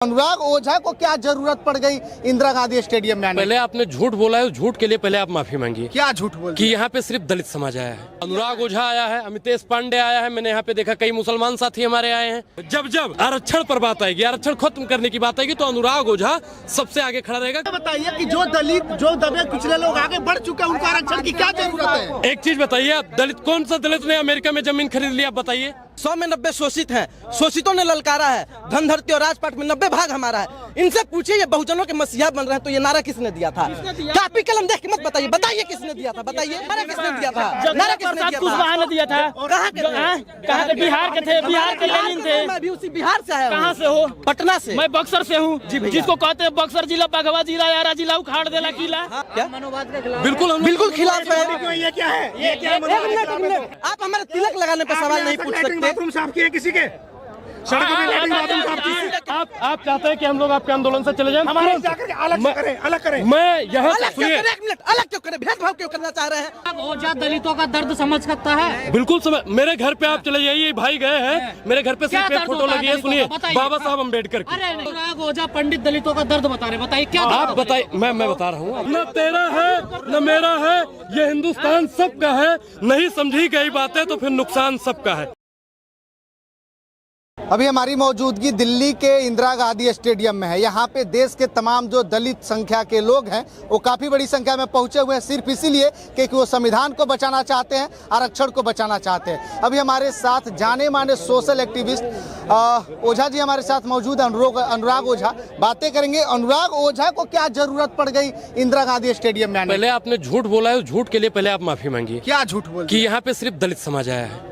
अनुराग ओझा को क्या जरूरत पड़ गई इंदिरा गांधी स्टेडियम में आने? पहले आपने झूठ बोला है, झूठ के लिए पहले आप माफी मांगिए। क्या झूठ बोल कि यहाँ पे सिर्फ दलित समाज आया है। अनुराग ओझा आया है, अमितेश पांडे आया है, मैंने यहाँ पे देखा कई मुसलमान साथी हमारे आए हैं। जब जब आरक्षण पर बात आएगी, आरक्षण खत्म करने की बात आएगी, तो अनुराग ओझा सबसे आगे खड़ा रहेगा। बताइए कि जो दलित, जो दबे कुचले लोग आगे बढ़ चुके हैं, उनको आरक्षण की क्या जरूरत है? एक चीज बताइए, आप दलित, कौन सा दलित ने अमेरिका में जमीन खरीद लिया, बताइए। 100 में 90 शोषित हैं, शोषितों ने ललकारा है। धन धरती और राजपाट में 90 भाग हमारा है। इनसे पूछिए ये बहुजनों के मसीहा बन रहे हैं, तो ये नारा किसने दिया था? कापी कलम देख के मत बताइए, बताइए किसने दिया था, बताइए नारा किसने दिया था? नारा किसने दिया था? कहाँ के? बिहार के थे, बिहार के लेनिन थे। मैं भी उसी बिहार से आया। कहाँ से हो? पटना से। मैं बक्सर से हूँ, जिसको कहते हैं बक्सर जिला, बघवा जिला, यारा जिला उखाड़ देला किला। बिल्कुल खिलाफ है। ये क्या है? ये क्या है? एक मिनट, आप हमारे तिलक लगाने पे सवाल नहीं पूछ सकते। बाथरूम साफ किए किसी के? आप चाहते हैं कि हम लोग आपके आंदोलन से चले जाएं? हमारे जाकर अलग करें, अलग करें। मैं यहाँ अलग क्यों करें? एक मिनट, अलग क्यों करें? भेदभाव क्यों करना चाह रहे हैं? ओझा दलितों का दर्द समझ सकता है। बिल्कुल समझ। मेरे घर पे आप चले जाइए, भाई गए हैं, मेरे घर पे सिर्फ एक फोटो लगी है, सुनिए, बाबा साहब अम्बेडकर की। अरे अनुराग ओझा पंडित दलितों का दर्द बता रहे, बताइए क्या? आप बताइए, मैं बता रहा हूँ। न तेरा है न मेरा है, ये हिंदुस्तान सबका है। नहीं समझी गई बातें तो फिर नुकसान सबका है। अभी हमारी मौजूदगी दिल्ली के इंदिरा गांधी स्टेडियम में है। यहाँ पे देश के तमाम जो दलित संख्या के लोग हैं वो काफ़ी बड़ी संख्या में पहुँचे हुए हैं, सिर्फ इसीलिए कि वो संविधान को बचाना चाहते हैं, आरक्षण को बचाना चाहते हैं। अभी हमारे साथ जाने माने सोशल एक्टिविस्ट ओझा जी हमारे साथ मौजूद हैं, अनुराग ओझा। बातें करेंगे अनुराग ओझा को क्या जरूरत पड़ गई इंदिरा गांधी स्टेडियम में आने? पहले आपने झूठ बोला है, झूठ के लिए पहले आप माफी मांगिए। क्या झूठ बोल? कि यहाँ पे सिर्फ दलित समाज आया है।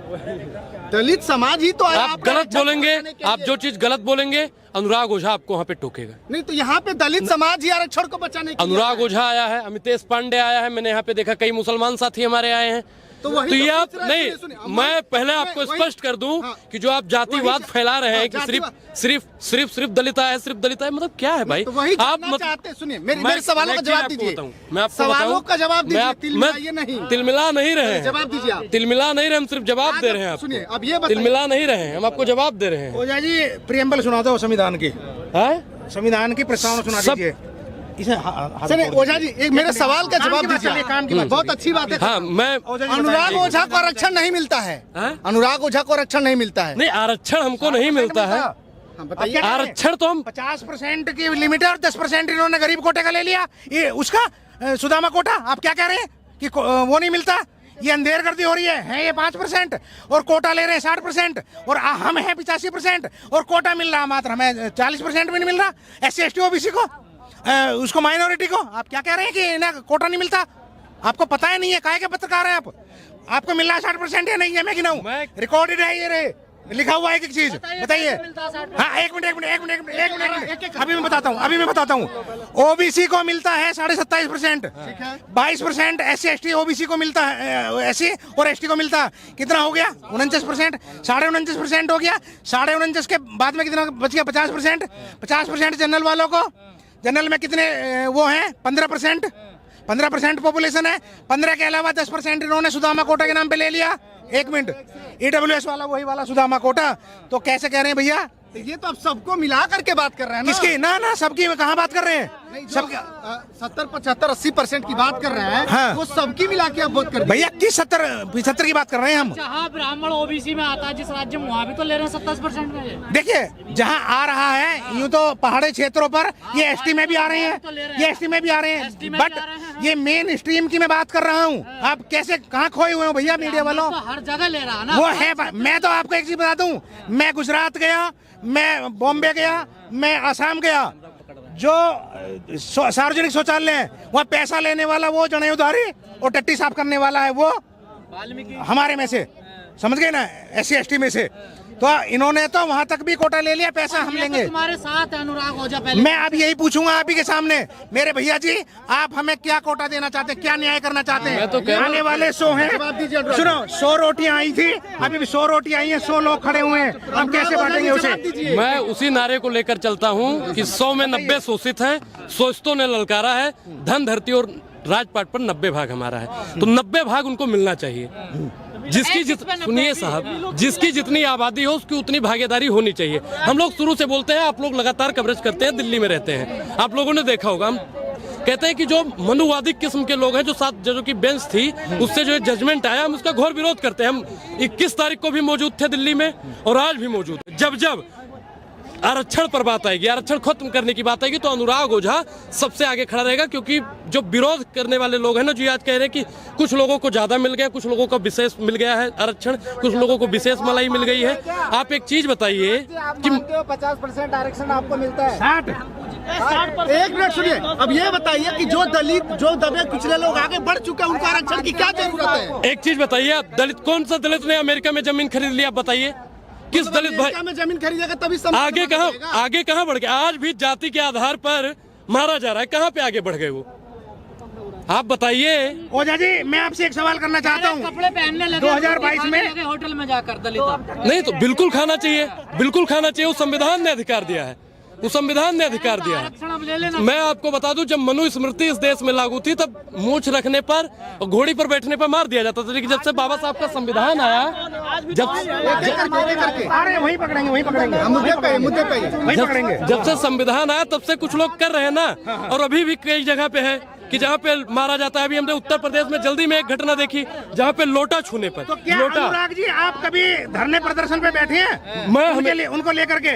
दलित समाज ही तो आया। आप गलत बोलेंगे, आप जो चीज गलत बोलेंगे, अनुराग ओझा आपको वहाँ पे टोकेगा। नहीं तो यहाँ पे दलित समाज ही आरक्षण को बचाने के लिए अनुराग ओझा आया है, अमितेश पांडे आया है, मैंने यहाँ पे देखा कई मुसलमान साथी हमारे आए हैं। तो ये आप नहीं, मैं पहले आपको स्पष्ट कर दूं कि जो आप जातिवाद फैला रहे हैं कि सिर्फ दलित है, सिर्फ दलित है, मतलब क्या है भाई? आप चाहते सुनिए, मेरे सवालों का जवाब दीजिए। मैं आपको सवालों का जवाब दीजिए, तिलमिला नहीं रहे हैं। जवाब दीजिए आप। तिलमिला नहीं रहे, हम सिर्फ जवाब दे रहे हैं। सुनिए, अब ये तिलमिला नहीं रहे हैं, हम आपको जवाब दे रहे हैं। ओझा जी प्रियम्बल सुना दो संविधान की, संविधान की प्रस्तावना सुना दीजिए। ओझा जी एक मेरे सवाल का जवाब दीजिए। काम की बात, बहुत अच्छी बात है। हाँ, मैं अनुराग ओझा को आरक्षण नहीं मिलता है। अनुराग ओझा को आरक्षण नहीं मिलता है। नहीं, आरक्षण हमको नहीं मिलता है। आरक्षण तो हम 50% की लिमिट है और 10% इन्होंने गरीब कोटे का ले लिया। ये उसका सुदामा कोटा, आप क्या कह रहे हैं कि वो नहीं मिलता? ये अंधेर गर्दी हो रही है ये 5% और कोटा ले रहे हैं 60%, और हम हैं 85% और कोटा मिल रहा मात्र हमें 40% भी नहीं मिल रहा। SC ST OBC को, उसको माइनॉरिटी को आप क्या कह रहे हैं कि ना कोटा नहीं मिलता? आपको पता ही नहीं है, काहे के पत्रकार हैं आप? आपको मिल रहा है 60% है, नहीं है मैं गिनाऊं? रिकॉर्डेड है, ये रहे लिखा हुआ है, एक चीज बताइए। हाँ एक मिनट, अभी मैं बताता हूँ। OBC को मिलता है 27.5%, 22% SC ST OBC को मिलता है, SC और ST को मिलता है, कितना हो गया? 49%, 49.5% हो गया। 49.5 के बाद में कितना बच गया? 50% जनरल वालों को। जनरल में कितने वो हैं? 15% पॉपुलेशन है। 15 के अलावा 10% इन्होंने सुदामा कोटा के नाम पे ले लिया। एक मिनट, EWS वाला वही वाला सुदामा कोटा। तो कैसे कह रहे हैं भैया? ये तो अब सबको मिला करके बात कर रहे हैं ना? किसकी? ना सबकी कहाँ बात कर रहे हैं? सबकी 70, 75, 80% की बात कर रहे हैं। हाँ। वो सबकी मिला के अब बात कर भैया, किस 70 की बात कर रहे हैं हम? जहाँ ब्राह्मण OBC में आता है जिस राज्य में, वहाँ भी तो ले रहे हैं 27% में। देखिए जहाँ आ रहा है, यूँ तो पहाड़ी क्षेत्रों पर ये ST में भी आ रहे हैं, ये ST में भी आ रहे हैं, बट ये मेन स्ट्रीम की मैं बात कर रहा हूँ। आप कैसे कहाँ खोए हुए हो भैया मीडिया वालों? हर जगह ले रहा है ना वो है। मैं तो आपको एक चीज बता दूं, मैं गुजरात गया, मैं बॉम्बे गया, मैं असम गया, जो सार्वजनिक शौचालय है वहाँ पैसा लेने वाला वो जनेऊधारी और टट्टी साफ करने वाला है वो हमारे में से, समझ गए ना, SC ST में से। तो इन्होंने तो वहाँ तक भी कोटा ले लिया, पैसा हम लेंगे। तुम्हारे साथ अनुराग ओझा पहले। मैं अब यही पूछूंगा आप ही के सामने, मेरे भैया जी आप हमें क्या कोटा देना चाहते हैं, क्या न्याय करना चाहते हैं? तो आने वाले 100 हैं, सुनो 100 रोटियां आई थी, अभी भी 100 रोटियां आई हैं, 100 लोग खड़े हुए हैं, हम कैसे बांटेंगे उसे? मैं उसी नारे को लेकर चलता हूँ कि 100 में 90 शोषित हैं, शोषितों ने ललकारा है। धन धरती और राजपाट पर 90 भाग हमारा है, तो 90 भाग उनको मिलना चाहिए। सुनिए साहब, जिसकी जितनी आबादी हो उसकी उतनी भागीदारी होनी चाहिए। हम लोग शुरू से बोलते हैं, आप लोग लगातार कवरेज करते हैं, दिल्ली में रहते हैं, आप लोगों ने देखा होगा। हम कहते हैं कि जो मनुवादी किस्म के लोग हैं, जो 7 जजों की बेंच थी, उससे जो जजमेंट आया, हम उसका घोर विरोध करते हैं। हम 21 तारीख को भी मौजूद थे दिल्ली में और आज भी मौजूद है। जब आरक्षण पर बात आएगी, आरक्षण खत्म करने की बात आएगी, तो अनुराग ओझा सबसे आगे खड़ा रहेगा। क्योंकि जो विरोध करने वाले लोग हैं ना, जो आज कह रहे हैं कि कुछ लोगों को ज्यादा मिल गया, कुछ लोगों को विशेष मिल गया है आरक्षण, कुछ लोगों को विशेष मलाई मिल गई है। आप एक चीज बताइए कि 50% आरक्षण आपको मिलता है। 60। एक मिनट सुनिए, अब ये बताइए कि जो दलित, जो दबे कुचले लोग आगे बढ़ चुके हैं, उनको आरक्षण की क्या जरूरत है? एक चीज बताइए, आप दलित, कौन सा दलित ने अमेरिका में जमीन खरीद लिया? आप बताइए, किस दलित भाई में जमीन खरीदेगा तभी आगे कहाँ बढ़ गए? आज भी जाति के आधार पर मारा जा रहा है, कहाँ पे आगे बढ़ गए वो? आप बताइए। ओझा जी, मैं आपसे एक सवाल करना चाहता हूँ। कपड़े पहनने लगे 2022 में होटल में जाकर दलित नहीं तो बिल्कुल खाना चाहिए, बिल्कुल खाना चाहिए। उस संविधान ने अधिकार दिया है, उस संविधान ने अधिकार दिया है। मैं आपको बता दूं, जब मनुस्मृति इस देश में लागू थी, तब मूंछ रखने पर और घोड़ी पर बैठने पर मार दिया जाता था। लेकिन जब से बाबा साहब का संविधान आया, अरे वही पकड़ेंगे, वही पकड़ेंगे। जब से संविधान आया, तब से कुछ लोग कर रहे हैं ना, और अभी भी कई जगह पे है कि जहाँ पे मारा जाता है। अभी हमने उत्तर प्रदेश में जल्दी में एक घटना देखी, जहाँ पे लोटा छूने पर। तो क्या अनुराग जी, आप कभी धरने प्रदर्शन पे बैठे हैं? उनको लेकर के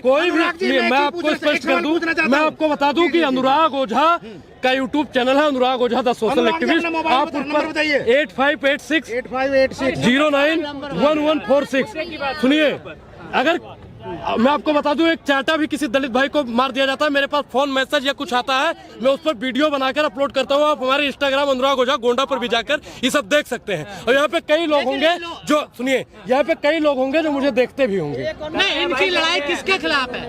कोई भी, मैं आपको स्पष्ट कर दूं, मैं आपको बता दूं कि अनुराग ओझा का यूट्यूब चैनल है, अनुराग ओझा द सोशल एक्टिविस्ट। आप उस पर 8586 091146 सुनिए। अगर मैं आपको बता दूं, एक चाटा भी किसी दलित भाई को मार दिया जाता है, मेरे पास फोन मैसेज या कुछ आता है, मैं उस पर वीडियो बनाकर अपलोड करता हूं। आप हमारे इंस्टाग्राम अनुराग ओझा गोंडा पर भी जाकर ये सब देख सकते हैं। और यहाँ पे कई लोग होंगे जो, सुनिए, यहाँ पे कई लोग होंगे जो मुझे देखते भी होंगे। नहीं, इनकी लड़ाई किसके खिलाफ है?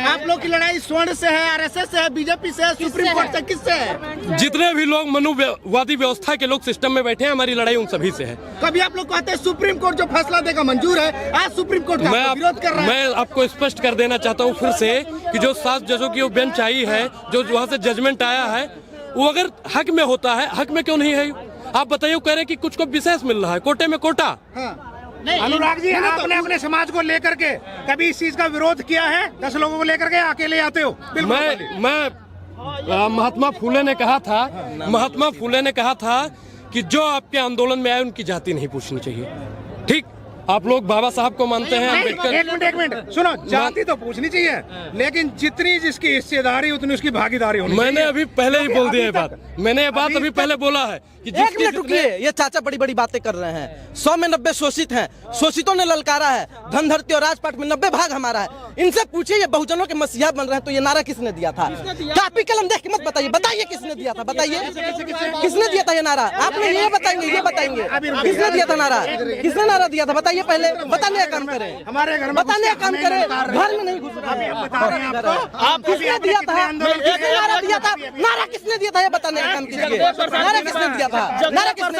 आप लोग की लड़ाई स्वर्ण से है, RSS से है, बीजेपी से है, सुप्रीम कोर्ट से, किससे है? जितने भी लोग मनुवादी व्यवस्था के लोग सिस्टम में बैठे हैं, हमारी लड़ाई उन सभी से है। कभी आप लोग कहते हैं सुप्रीम कोर्ट जो फैसला देगा मंजूर है, आज सुप्रीम कोर्ट का विरोध कर रहा है। मैं आपको स्पष्ट कर देना चाहता हूं फिर से कि जो 7 जजों की वो बेंच आई है, जो वहां से जजमेंट आया है, वो अगर हक में होता है, हक में क्यों नहीं है? आप बताइए, वो कह रहे हैं कि कुछ को विशेष मिल रहा है, कोटे में कोटा। अनुराग जी, आपने अपने समाज को लेकर के कभी इस चीज का विरोध किया है? 10 लोगों को लेकर के अकेले आते हो? मैं महात्मा फूले ने कहा था कि जो आपके आंदोलन में आए उनकी जाति नहीं पूछनी चाहिए। ठीक, आप लोग बाबा साहब को मानते हैं, अम्बेडकर। एक मिनट सुनो, जाति तो पूछनी चाहिए, लेकिन जितनी जिसकी हिस्सेदारी उतनी उसकी भागीदारी होनी चाहिए। मैंने अभी पहले ही बोल दिया ये बात, मैंने ये बात अभी पहले बोला है कि एक मिनट रुकिए, ये चाचा बड़ी बड़ी बातें कर रहे हैं। 100 में 90 शोषित हैं, शोषितों ने ललकारा है। धन धरती और राजपाट में 90 भाग हमारा है। इनसे पूछिए, ये बहुजनों के मसीहा बन रहे हैं, तो ये नारा किसने दिया था? कापी कलम देख के मत बताइए, बताइए किसने दिया था? बताइए किसने दिया था ये नारा? आपने ये बताएंगे, किसने दिया था नारा? किसने नारा दिया था? बताइए, पहले बताने का काम करें, हमारे घर में बताने का काम करें, घर में नहीं घुस रहे। आप किसने दिया था? नारा दिया था, नारा किसने दिया था? ये बताने का काम कीजिए। नारा किसने दिया था? नारा किसने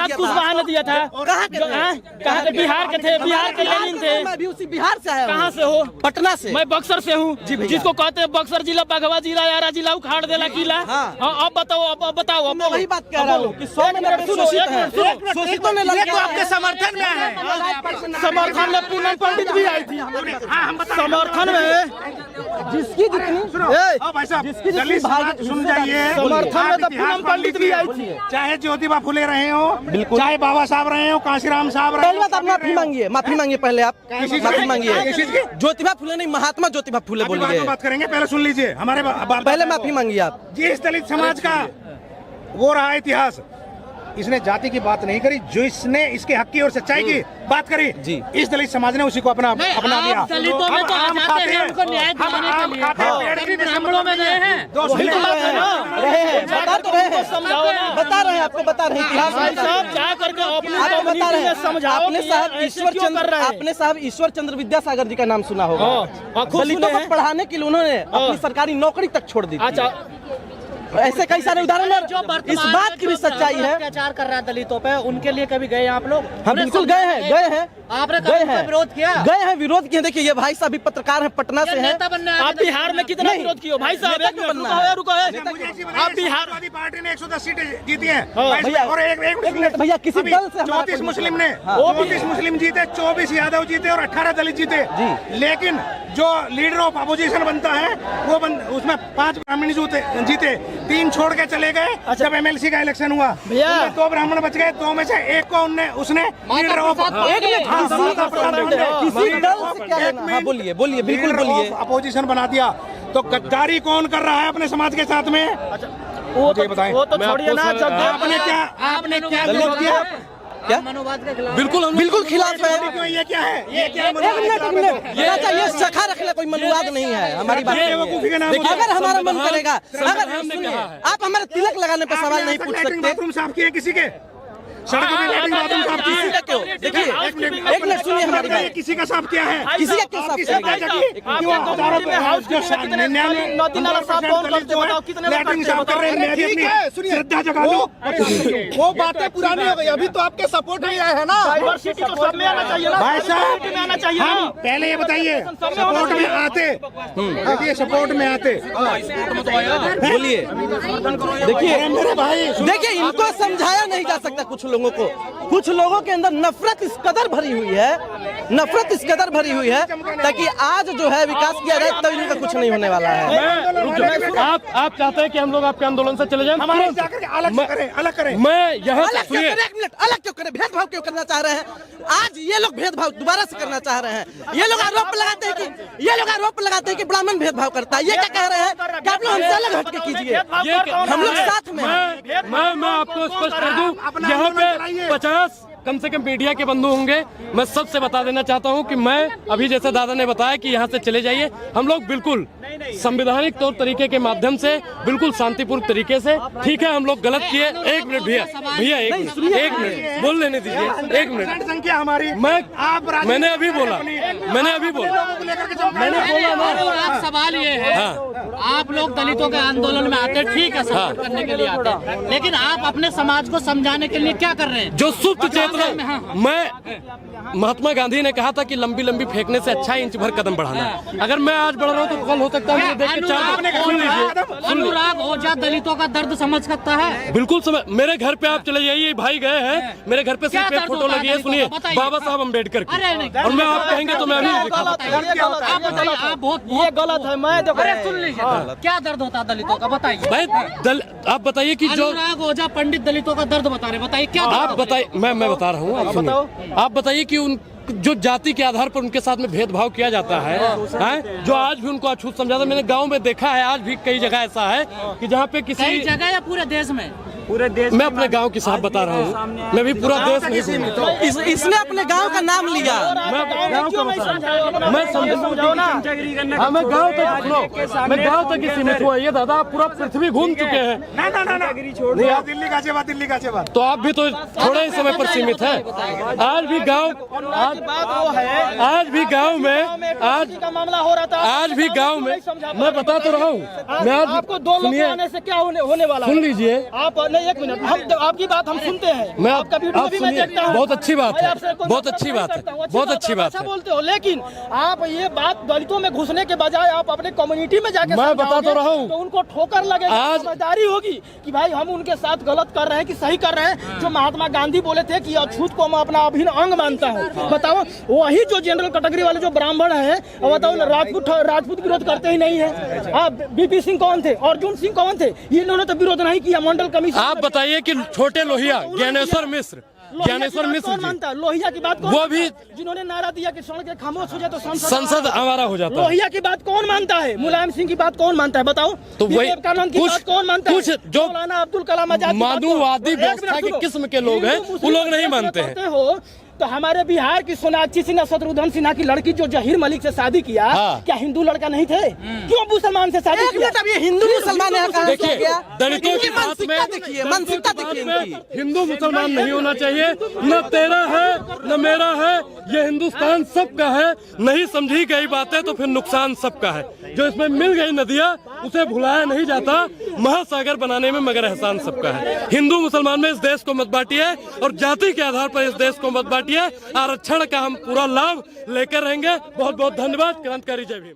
दिया था? कहाँ के? बिहार के थे, बिहार के लेनिन थे। मैं भी उसी बिहार से आया। कहाँ से हो? पटना से। मैं बक्सर से हूँ, जिसको कहते हैं बक्सर जिला, भगवा जिला, यारा जिला उखाड़ देला किला। अब बताओ, मैं वही बात कह रहा हूँ कि 100 में 90 शोषित हैं, शोषितों ने ललकारा। आपके समर्थन में है, समर्थन में पूनम पंडित भी आई थी। समर्थन में जिसकी जितनी सुन जाइए, समर्थन में तो पूनम पंडित भी आई थी। चाहे ज्योतिबा फुले रहे हो, चाहे बाबा साहब रहे हो, कांशीराम साहब रहे पहले आप माफी मांगिए, पहले आप माफी मांगिए। ज्योतिबा फुले नहीं, महात्मा ज्योतिबा फुले बोलिए। बात करेंगे, पहले सुन लीजिए हमारे पहले माफी मांगिए आप। जिस दलित समाज का वो रहा इतिहास, इसने जाति की बात नहीं करी, जो इसने इसके हक की और सच्चाई की बात करी जी, इस दलित समाज ने उसी को अपना लिया। दलितों में तो आ जाते हैं, उनको न्याय दिलाने के लिए ब्राह्मणों में गए हैं। समझाओ ना, बता रहे हैं आपको, बता रहे हैं इतिहास साहब जा करके बता रहे हैं। समझाओ। आपने साहब ईश्वर चंद्र विद्यासागर जी का नाम सुना होगा। दलितों को पढ़ाने के लिए उन्होंने अपनी सरकारी नौकरी तक छोड़ दी। अच्छा, ऐसे कई सारे उदाहरण है। इस बात की भी सच्चाई है। अत्याचार कर रहा है दलितों पे, उनके लिए कभी गए आप लोग? हम बिल्कुल गए हैं। आपने गए हैं विरोध किया? गए हैं, विरोध किए। देखिए ये भाई साहब भी पत्रकार हैं, पटना से हैं। नेता बनने आप बिहार में कितना नहीं, विरोध किए भाई साहब? नेता एक क्यों मिनट बनना है? रुको है, रुको मुझे एक चीज़ है। बताइए, आप बिहार समाजवादी पार्टी ने 110 सीटें जीती हैं। भैया, और एक मिनट भैया, किसी अभी दल से हमारा 34 कोई मुस्लिम ने हाँ। 34 मुस्लिम जीते, 24 यादव जीते और 18 दलित जीते। लेकिन जो लीडर ऑफ अपोजिशन बनता है वो उसमें 5 ब्राह्मण जीते, 3 छोड़ के चले गए। जब एमएलसी का इलेक्शन हुआ भैया, 2 ब्राह्मण बच गए, 2 में से एक को उसने लीडर ऑफ बोलिए बोलिए, बिल्कुल बोलिए। अपोजिशन बना दिया। तो गद्दारी कौन कर रहा है अपने समाज के साथ में? वो मुझे बताएं। तो छोड़िए ना। जब आपने क्या विरोध किया? क्या मनोवाद के खिलाफ? बिल्कुल खिलाफ है। ये क्या है? ये क्या एक मिनट चाचा, ये सखा रखने कोई मनोवाद नहीं है हमारी बात। बेवकूफी के नाम देखिए, अगर हमारा मन करेगा, अगर संविधान ने सुनिए, कहा है। आप हमारे तिलक लगाने पे सवाल नहीं पूछ लैट्रिन सकते। बाथरूम साफ किए किसी के? सड़कों में लैट्रिन बाथरूम साफ किसी किए? का क्यों? देखिए एक मिनट सुनिए हमारी बात। किसी का साफ किया है? किसी का क्यों साफ किसी का करेगा? कि वो हजारों लैट्रिन साफ कर रहे हैं। मैं भी अपनी श्रद्धा जगा दूं। वो बातें पुरानी हो गई, अभी तो आपके सपोर्ट में आए हैं ना। डाइवर्सिटी तो सब में आना चाहिए ना। भाई साहब, में आना चाहिए हम ना। पहले ये बताइए, सपोर्ट में आते, देखिए सपोर्ट में आते, बोलिए। देखिए मेरे भाई देखिए, इनको समझाया नहीं जा सकता। कुछ लोगों के अंदर नफरत इस कदर भरी हुई है, ताकि आज जो है विकास किया जाए, तब इनका कुछ नहीं होने वाला है। आप चाहते हैं कि हम लोग आपके आंदोलन से चले जाएं? हमारे जाकर के अलग करें। मैं यहाँ अलग क्यों सुनिए, करें? एक मिनट, अलग क्यों करें? भेदभाव क्यों करना चाह रहे हैं? आज ये लोग भेदभाव दोबारा से करना चाह रहे हैं। ये लोग आरोप लगाते हैं कि ब्राह्मण भेदभाव करता है। ये क्या कह रहे हैं कि आप लोग हमसे अलग हटके कीजिए, हम लोग साथ में हैं। मैं आपको स्पष्ट कर दूं, यहाँ पे 50 कम से कम मीडिया के बंधु होंगे। मैं सबसे बता देना चाहता हूँ कि मैं अभी जैसे दादा ने बताया कि यहाँ से चले जाइए, हम लोग बिल्कुल संवैधानिक तौर तरीके के माध्यम से, बिल्कुल शांतिपूर्ण तरीके से, ठीक है हम लोग गलत किए। एक मिनट भैया, एक मिनट बोल लेने दीजिए, एक मिनट। संख्या हमारी, मैंने अभी बोला आप सवाल ये है, आप लोग दलितों के आंदोलन में आते, ठीक है, सपोर्ट करने के लिए आते हैं, लेकिन आप अपने समाज को समझाने के लिए क्या कर रहे हैं? जो सुप्त चेतना, मैं महात्मा गांधी ने कहा था कि लंबी लंबी फेंकने से अच्छा इंच भर कदम बढ़ाना है। अगर मैं आज बढ़ रहा हूँ तो कल हो सकता है मुझे देख के सुन लीजिए। अनुराग ओझा दलितों का दर्द समझ सकता है? बिल्कुल समझ। मेरे घर पे आप चले जाइए, भाई गए हैं मेरे घर पे, सिर्फ एक फोटो लगी है, सुनिए, बाबा साहब अम्बेडकर की। और मैं आप कहेंगे तो मैं अभी आप बताइए, आप बहुत गलत है। मैं अरे सुन लीजिए, क्या दर्द होता है दलितों का, बताइए भाई। आप बताइए कि जो अनुराग ओझा पंडित दलितों का दर्द बता रहे, बताइए क्या दर्द आप होता है? बताइए, मैं बता रहा हूँ, आप सुनिए। आप बताइए कि उन जो जाति के आधार पर उनके साथ में भेदभाव किया जाता है, जो आज भी उनको अछूत समझाता है। मैंने गांव में देखा है, आज भी कई जगह ऐसा है कि जहाँ पे किसी कई जगह या पूरे देश में? पूरे देश मैं अपने गांव की साफ बता रहा हूँ, मैं भी पूरा देश नहीं घूमा। इसने अपने गांव का नाम लिया। मैं गांव का बता रहा हूँ, मैं समझाओ ना। हाँ, मैं गांव तक सुनो, मैं गांव तक ही सीमित हुआ। ये दादा आप पूरा पृथ्वी घूम चुके हैं। ना दिल्ली का जेबाद। तो आप भी तो थोड़े ही समय पर सीमित है। आज भी गांव, आज भी गांव में, आज का मामला हो रहा था, आज भी गांव में, मैं बता तो रहा हूँ। मैं आज आपको 2 लोग आने से क्या होने वाला है? सुन लीजिए, आप नहीं, एक मिनट, हम आपकी बात हम सुनते हैं, मैं आपका वीडियो आप भी मैं सुनिए, देखता हूं। बहुत अच्छी बात है, आपसे कोई बहुत नफरत अच्छी नहीं बात है, करता हूं, बहुत अच्छी बात अच्छा है। बोलते हो, लेकिन आप ये बात दलितों में घुसने के बजाय आप अपने कम्युनिटी में जाके मैं बता तो रहा हूं। तो उनको ठोकर लगेगी, आज समझदारी होगी कि भाई हम उनके साथ गलत कर रहे हैं कि सही कर रहे हैं। जो महात्मा गांधी बोले थे कि अछूत को मैं अपना अभिन्न अंग मानता हूँ, बताओ वही जो जनरल कैटेगरी वाले जो ब्राह्मण है, बताओ राजपूत विरोध करते ही नहीं है। बीपी सिंह कौन थे, अर्जुन सिंह कौन थे, इन्होंने तो विरोध नहीं किया। मंडल कमीशन आप बताइए कि छोटे लोहिया ज्ञानेश्वर मिश्र मानता है लोहिया की बात कौन, वो भी जिन्होंने नारा दिया कि सड़क खामोश हो जाए तो संसद हमारा हो जाता है। लोहिया की बात कौन मानता है, मुलायम सिंह की बात कौन मानता है, बताओ। तो वही विवेकानंद की बात कौन मानता है, कुछ जो मौलाना अब्दुल कलाम आजाद की बात कौन- मानववादी एक मिनट व्यवस्था के सुनो। किस्म के लोग हैं, वो लोग नहीं मानते हैं। हो तो हमारे बिहार की सोनाक्षी सिन्हा, शत्रुघ्न सिन्हा की लड़की जो जहीर मलिक से शादी किया, हाँ। क्या हिंदू लड़का नहीं थे? क्यों मुसलमान से शादी किया? अब ये हिंदू मुसलमान है, कहाँ से देखिए, हो गया? दलितों की बात में, देखिए, मानसिकता देखिए इनकी। हिंदू मुसलमान नहीं होना चाहिए। न तेरा है न मेरा है, ये हिंदुस्तान सबका है। नहीं समझी गई बातें तो फिर नुकसान सबका है। जो इसमें मिल गई नदियाँ, उसे भुलाया नहीं जाता। महासागर बनाने में मगर एहसान सबका है। हिंदू मुसलमान में इस देश को मत बांटिए और जाति के आधार पर इस देश को मत बांटिए। हटिए, आरक्षण का हम पूरा लाभ लेकर रहेंगे। बहुत बहुत धन्यवाद। क्रांतिकारी जय भीम।